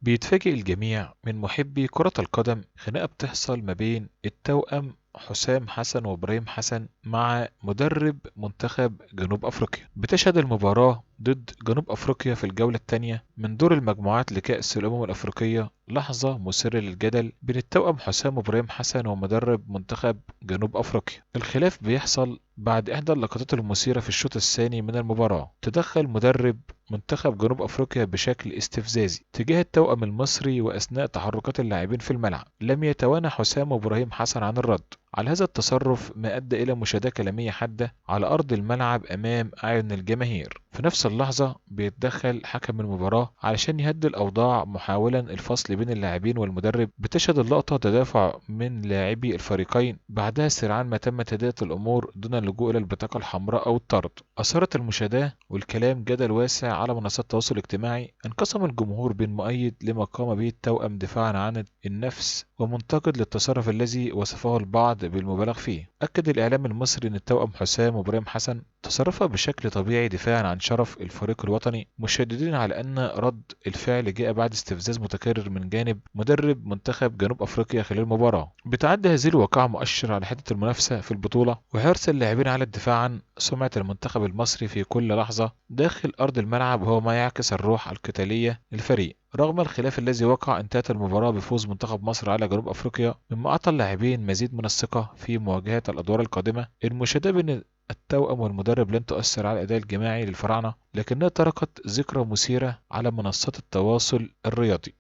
بيتفاجئ الجميع من محبي كرة القدم خناقة بتحصل ما بين التوأم حسام حسن وإبراهيم حسن مع مدرب منتخب جنوب أفريقيا. بتشهد المباراة ضد جنوب أفريقيا في الجولة الثانية من دور المجموعات لكأس الأمم الأفريقية لحظة مثيرة للجدل بين التوأم حسام وإبراهيم حسن ومدرب منتخب جنوب أفريقيا. الخلاف بيحصل بعد إحدى اللقطات المثيرة في الشوط الثاني من المباراة. تدخل مدرب منتخب جنوب أفريقيا بشكل استفزازي تجاه التوأم المصري، وأثناء تحركات اللاعبين في الملعب لم يتوانى حسام وإبراهيم حسن عن الرد على هذا التصرف، ما أدى إلى مشادة كلامية حادة على أرض الملعب أمام أعين الجماهير. في نفس اللحظة بيتدخل حكم المباراة علشان يهدي الأوضاع محاولا الفصل بين اللاعبين والمدرب. بتشهد اللقطة تدافع من لاعبي الفريقين، بعدها سرعان ما تم تهدئة الأمور دون اللجوء إلى البطاقة الحمراء أو الطرد. أثارت المشادة والكلام جدل واسع على منصات التواصل الاجتماعي. انقسم الجمهور بين مؤيد لما قام به التوأم دفاعا عن النفس ومنتقد للتصرف الذي وصفه البعض بالمبالغ فيه. أكد الإعلام المصري أن التوأم حسام وإبراهيم حسن تصرفا بشكل طبيعي دفاعا عن شرف الفريق الوطني، مشددين على أن رد الفعل جاء بعد استفزاز متكرر من جانب مدرب منتخب جنوب أفريقيا خلال المباراة. بتعد هذه الواقعة مؤشر على حدة المنافسة في البطولة وحرص اللاعبين على الدفاع عن سمعة المنتخب المصري في كل لحظة داخل أرض الملعب، وهو ما يعكس الروح القتالية للفريق. رغم الخلاف الذي وقع، انتهت المباراة بفوز منتخب مصر على جنوب أفريقيا، مما أعطى اللاعبين مزيد من الثقة في مواجهة الأدوار القادمة. المشاهدة بين التوأم والمدرب لن تؤثر على الأداء الجماعي للفراعنة، لكنها تركت ذكرى مثيرة على منصات التواصل الرياضي.